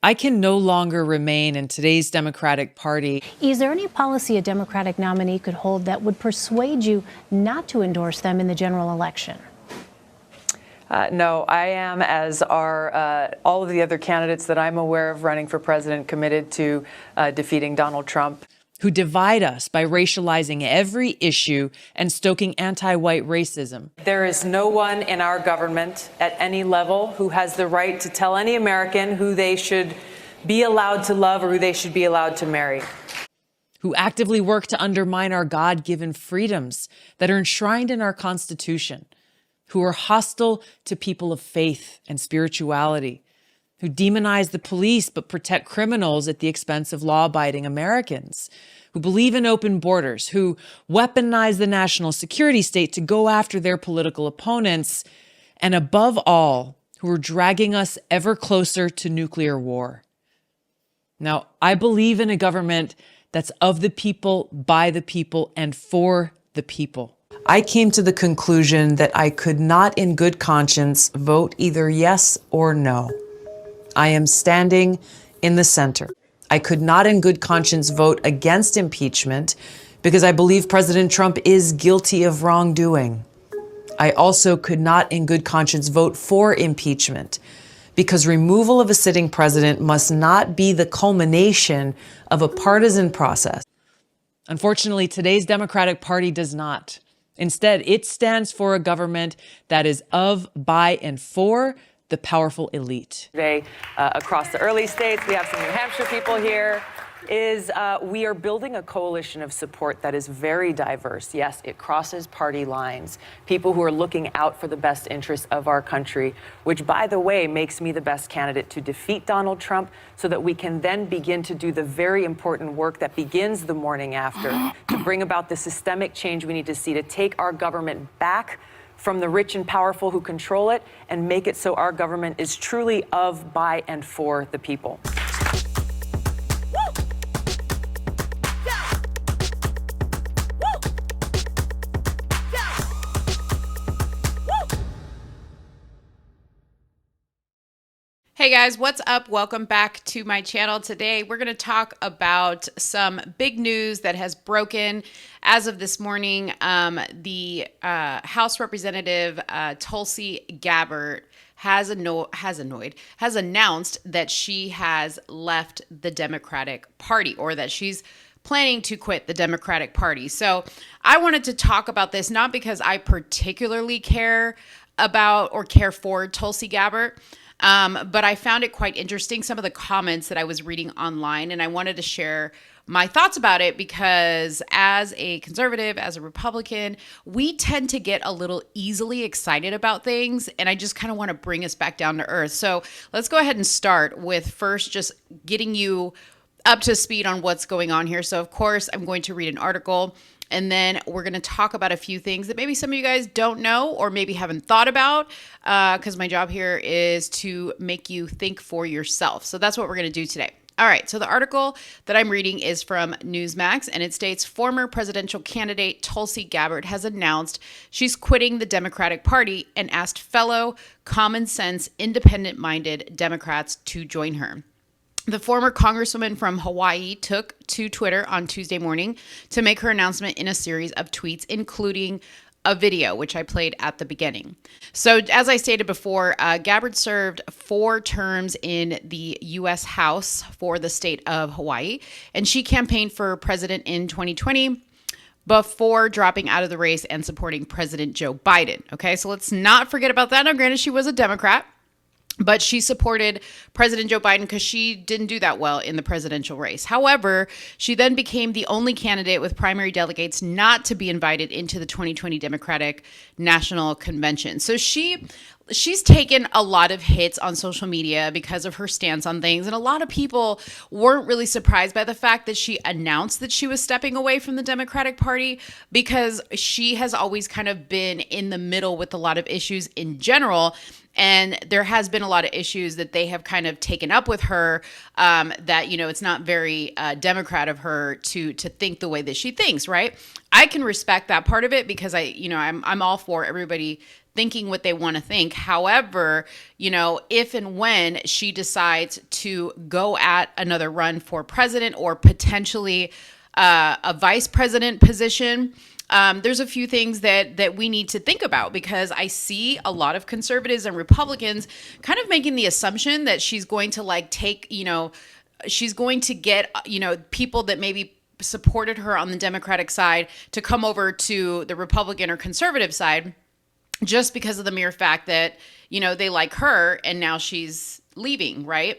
I can no longer remain in today's Democratic Party. Is there any policy a Democratic nominee could hold that would persuade you not to endorse them in the general election? No, I am, as are all of the other candidates that I'm aware of running for president, committed to defeating Donald Trump, who divide us by racializing every issue and stoking anti-white racism. There is no one in our government at any level who has the right to tell any American who they should be allowed to love or who they should be allowed to marry. Who actively work to undermine our God-given freedoms that are enshrined in our Constitution. Who are hostile to people of faith and spirituality. Who demonize the police but protect criminals at the expense of law-abiding Americans, who believe in open borders, who weaponize the national security state to go after their political opponents, and above all, who are dragging us ever closer to nuclear war. Now, I believe in a government that's of the people, by the people, and for the people. I came to the conclusion that I could not in good conscience vote either yes or no. I am standing in the center. I could not in good conscience vote against impeachment because I believe President Trump is guilty of wrongdoing. I also could not in good conscience vote for impeachment because removal of a sitting president must not be the culmination of a partisan process. Unfortunately, today's Democratic Party does not. Instead, it stands for a government that is of, by, and for the powerful elite. Today, across the early states, we have some New Hampshire people here, we are building a coalition of support that is very diverse. Yes, it crosses party lines. People who are looking out for the best interests of our country, which, by the way, makes me the best candidate to defeat Donald Trump so that we can then begin to do the very important work that begins the morning after to bring about the systemic change we need to see to take our government back from the rich and powerful who control it and make it so our government is truly of, by, and for the people. Hey guys, what's up? Welcome back to my channel. Today we're going to talk about some big news that has broken as of this morning. The House Representative Tulsi Gabbard has announced that she has left the Democratic Party, or that she's planning to quit the Democratic Party. So I wanted to talk about this not because I particularly care about or care for Tulsi Gabbard, but I found it quite interesting, some of the comments that I was reading online, and I wanted to share my thoughts about it because as a conservative, as a Republican, we tend to get a little easily excited about things, and I just kind of want to bring us back down to earth. So let's go ahead and start with first just getting you up to speed on what's going on here. So of course, I'm going to read an article, and then we're going to talk about a few things that maybe some of you guys don't know or maybe haven't thought about, because my job here is to make you think for yourself. So that's what we're going to do today. All right, so the article that I'm reading is from Newsmax, and it states former presidential candidate Tulsi Gabbard has announced she's quitting the Democratic Party and asked fellow common sense, independent-minded Democrats to join her. The former congresswoman from Hawaii took to Twitter on Tuesday morning to make her announcement in a series of tweets, including a video, which I played at the beginning. So as I stated before, Gabbard served 4 terms in the U.S. House for the state of Hawaii, and she campaigned for president in 2020 before dropping out of the race and supporting President Joe Biden. Okay, so let's not forget about that. Now, granted, she was a Democrat, but she supported President Joe Biden because she didn't do that well in the presidential race. However, she then became the only candidate with primary delegates not to be invited into the 2020 Democratic National Convention. So she's taken a lot of hits on social media because of her stance on things. And a lot of people weren't really surprised by the fact that she announced that she was stepping away from the Democratic Party, because she has always kind of been in the middle with a lot of issues in general. And there has been a lot of issues that they have kind of taken up with her, that, you know, it's not very Democrat of her to think the way that she thinks, right? I can respect that part of it because I'm all for everybody thinking what they want to think. However, if and when she decides to go at another run for president or potentially a vice president position, there's a few things that we need to think about, because I see a lot of conservatives and Republicans kind of making the assumption that she's going to she's going to get, people that maybe supported her on the Democratic side to come over to the Republican or conservative side, just because of the mere fact that, they like her and now she's leaving, right?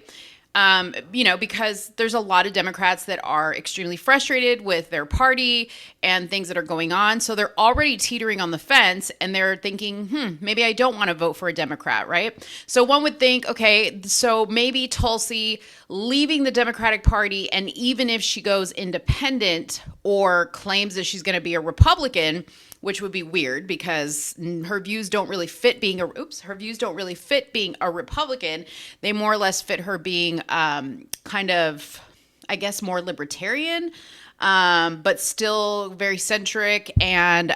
Because there's a lot of Democrats that are extremely frustrated with their party and things that are going on. So they're already teetering on the fence and they're thinking, maybe I don't want to vote for a Democrat, right? So one would think, okay, so maybe Tulsi leaving the Democratic Party, and even if she goes independent or claims that she's going to be a Republican, which would be weird because her views don't really fit being a Republican. They more or less fit her being kind of, I guess, more libertarian, but still very centric. And,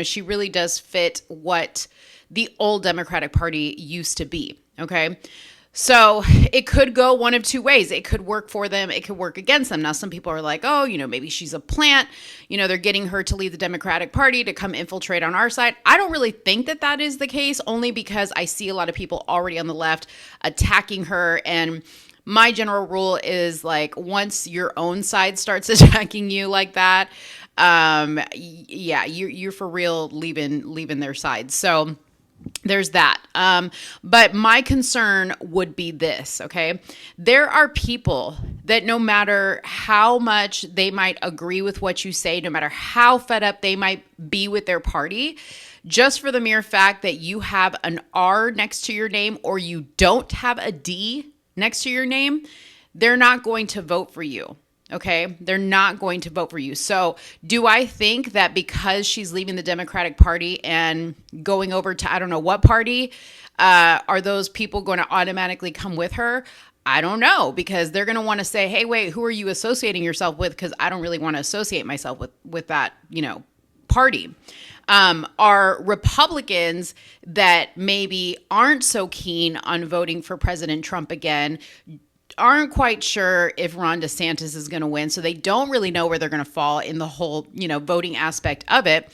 she really does fit what the old Democratic Party used to be. Okay. So it could go one of two ways. It could work for them. It could work against them. Now, some people are like, oh, maybe she's a plant. They're getting her to leave the Democratic Party to come infiltrate on our side. I don't really think that is the case, only because I see a lot of people already on the left attacking her. And my general rule is, like, once your own side starts attacking you like that, you're for real leaving their side. So there's that. But my concern would be this, okay? There are people that no matter how much they might agree with what you say, no matter how fed up they might be with their party, just for the mere fact that you have an R next to your name or you don't have a D next to your name, they're not going to vote for you. Okay, they're not going to vote for you. So do I think that because she's leaving the Democratic Party and going over to I don't know what party, are those people going to automatically come with her? I don't know, because they're going to want to say, hey, wait, who are you associating yourself with? Because I don't really want to associate myself with that, party. Are Republicans that maybe aren't so keen on voting for President Trump again, aren't quite sure if Ron DeSantis is going to win, so they don't really know where they're going to fall in the whole, voting aspect of it.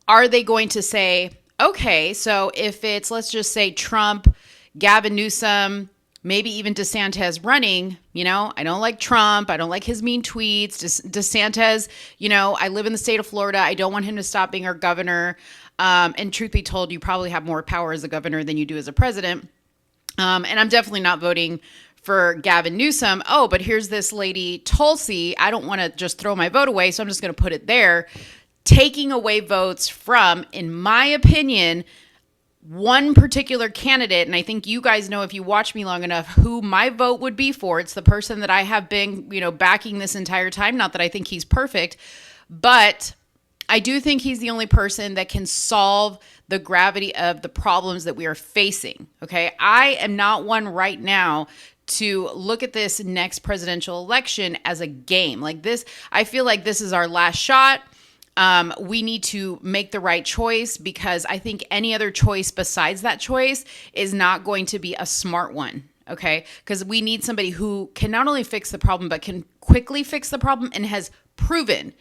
Are they going to say, okay, so if it's, let's just say Trump, Gavin Newsom, maybe even DeSantis running, I don't like Trump. I don't like his mean tweets. DeSantis, I live in the state of Florida. I don't want him to stop being our governor. And truth be told, you probably have more power as a governor than you do as a president. And I'm definitely not voting for Gavin Newsom. Oh, but here's this lady, Tulsi. I don't want to just throw my vote away, so I'm just going to put it there. Taking away votes from, in my opinion, one particular candidate, and I think you guys know if you watch me long enough who my vote would be for. It's the person that I have been, backing this entire time. Not that I think he's perfect, but I do think he's the only person that can solve the gravity of the problems that we are facing. Okay, I am not one right now to look at this next presidential election as a game. Like this, I feel like this is our last shot. We need to make the right choice, because I think any other choice besides that choice is not going to be a smart one. Okay, because we need somebody who can not only fix the problem, but can quickly fix the problem and has proven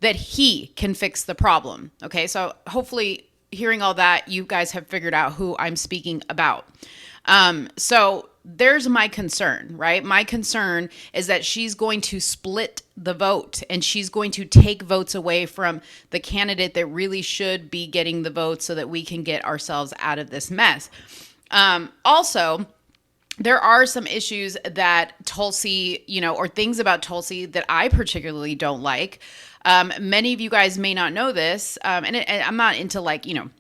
that he can fix the problem. Okay, so hopefully hearing all that, you guys have figured out who I'm speaking about. So there's my concern, right? My concern is that she's going to split the vote and she's going to take votes away from the candidate that really should be getting the votes so that we can get ourselves out of this mess. Also, there are some issues that Tulsi, or things about Tulsi that I particularly don't like. Many of you guys may not know this, and I'm not into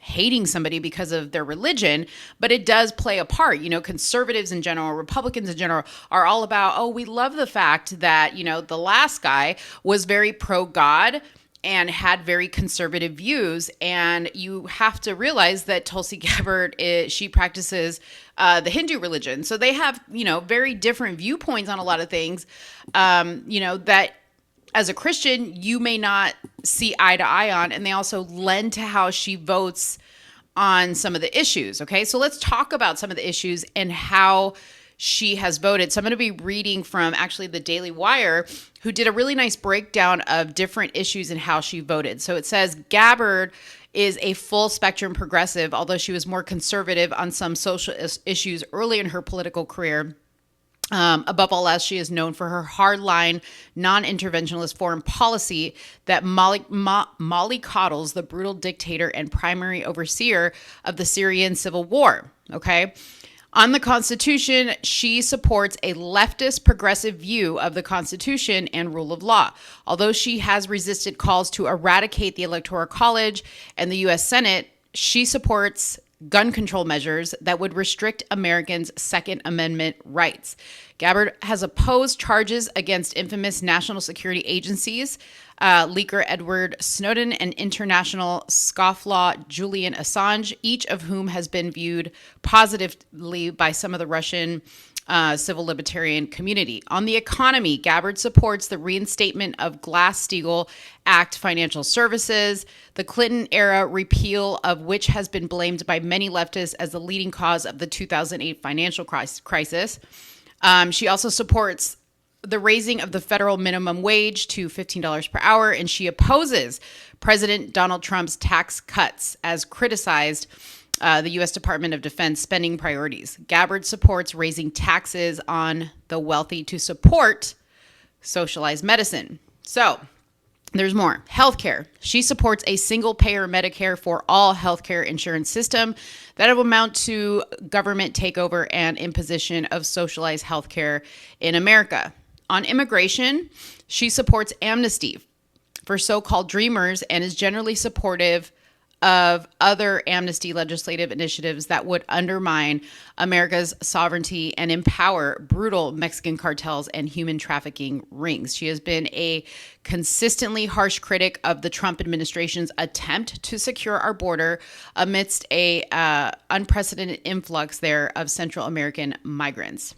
hating somebody because of their religion, but it does play a part. Conservatives in general, Republicans in general are all about, oh, we love the fact that, the last guy was very pro-God and had very conservative views. And you have to realize that Tulsi Gabbard, she practices the Hindu religion. So they have, very different viewpoints on a lot of things, that as a Christian, you may not see eye to eye on, and they also lend to how she votes on some of the issues. Okay, so let's talk about some of the issues and how she has voted. So I'm going to be reading from actually the Daily Wire, who did a really nice breakdown of different issues and how she voted. So it says Gabbard is a full spectrum progressive, although she was more conservative on some social issues early in her political career. Above all else, she is known for her hardline, non-interventionist foreign policy that mollycoddles the brutal dictator and primary overseer of the Syrian civil war. Okay. On the Constitution, she supports a leftist progressive view of the Constitution and rule of law. Although she has resisted calls to eradicate the Electoral College and the U.S. Senate, she supports gun control measures that would restrict Americans' Second Amendment rights. Gabbard has opposed charges against infamous national security agencies, leaker Edward Snowden and international scofflaw Julian Assange, each of whom has been viewed positively by some of the Russian civil libertarian community. On the economy, Gabbard supports the reinstatement of Glass-Steagall Act financial services, the Clinton-era repeal of which has been blamed by many leftists as the leading cause of the 2008 financial crisis. She also supports the raising of the federal minimum wage to $15 per hour, and she opposes President Donald Trump's tax cuts as criticized the U.S. Department of Defense spending priorities. Gabbard supports raising taxes on the wealthy to support socialized medicine. So there's more. Healthcare. She supports a single-payer Medicare for all healthcare insurance system that will amount to government takeover and imposition of socialized healthcare in America. On immigration, she supports amnesty for so-called dreamers and is generally supportive of other amnesty legislative initiatives that would undermine America's sovereignty and empower brutal Mexican cartels and human trafficking rings. She has been a consistently harsh critic of the Trump administration's attempt to secure our border amidst a unprecedented influx there of Central American migrants.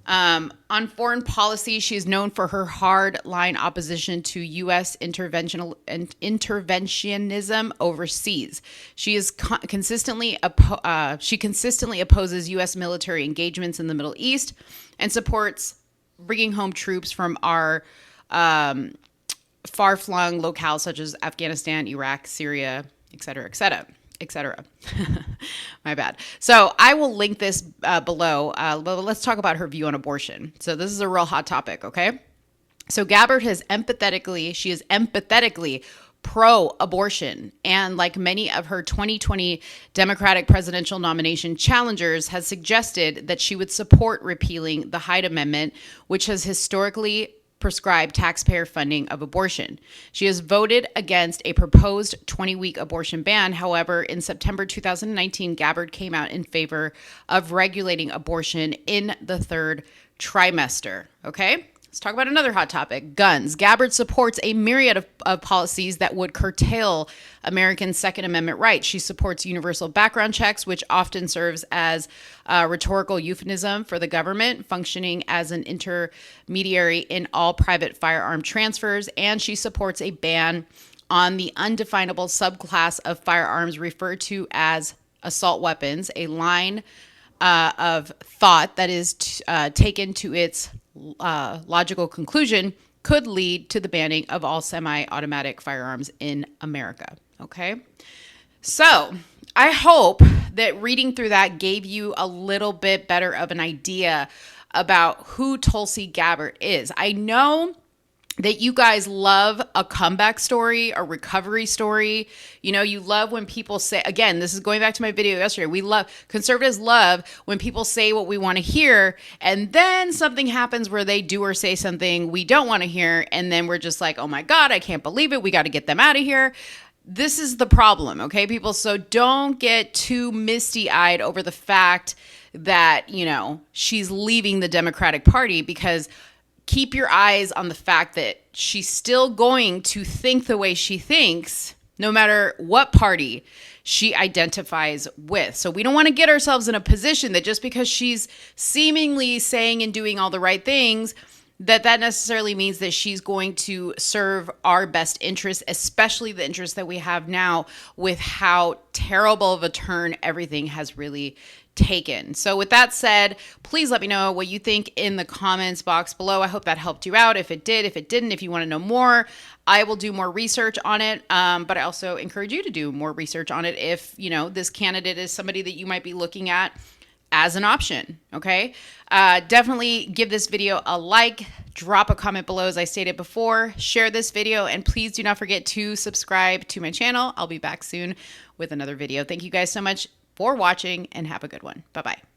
On foreign policy, she is known for her hard-line opposition to U.S. interventionism overseas. She is consistently opposes U.S. military engagements in the Middle East and supports bringing home troops from our far-flung locales such as Afghanistan, Iraq, Syria, et cetera, et cetera. Etc. My bad. So I will link this below. Let's talk about her view on abortion. So this is a real hot topic, okay? So Gabbard is empathetically pro-abortion, and like many of her 2020 Democratic presidential nomination challengers, has suggested that she would support repealing the Hyde Amendment, which has historically prescribed taxpayer funding of abortion. She has voted against a proposed 20-week abortion ban. However, in September 2019, Gabbard came out in favor of regulating abortion in the third trimester. Okay? Let's talk about another hot topic, guns. Gabbard supports a myriad of policies that would curtail American Second Amendment rights. She supports universal background checks, which often serves as a rhetorical euphemism for the government, functioning as an intermediary in all private firearm transfers. And she supports a ban on the undefinable subclass of firearms referred to as assault weapons, a line of thought that is taken to its logical conclusion could lead to the banning of all semi-automatic firearms in America. Okay. So I hope that reading through that gave you a little bit better of an idea about who Tulsi Gabbard is. I know that you guys love a comeback story, a recovery story. You know, you love when people say, again, this is going back to my video yesterday. Conservatives love when people say what we want to hear, and then something happens where they do or say something we don't want to hear, and then we're just like, oh my God, I can't believe it. We got to get them out of here. This is the problem, okay, people? So don't get too misty-eyed over the fact that, you know, she's leaving the Democratic Party, because keep your eyes on the fact that she's still going to think the way she thinks, no matter what party she identifies with. So we don't want to get ourselves in a position that just because she's seemingly saying and doing all the right things, that necessarily means that she's going to serve our best interests, especially the interests that we have now with how terrible of a turn everything has really taken. So with that said, please let me know what you think in the comments box below. I hope that helped you out. If it did, if it didn't, if you want to know more, I will do more research on it. But I also encourage you to do more research on it if, you know, this candidate is somebody that you might be looking at as an option. Okay. Definitely give this video a like, drop a comment below as I stated before, share this video, and please do not forget to subscribe to my channel. I'll be back soon with another video. Thank you guys so much for watching and have a good one. Bye-bye.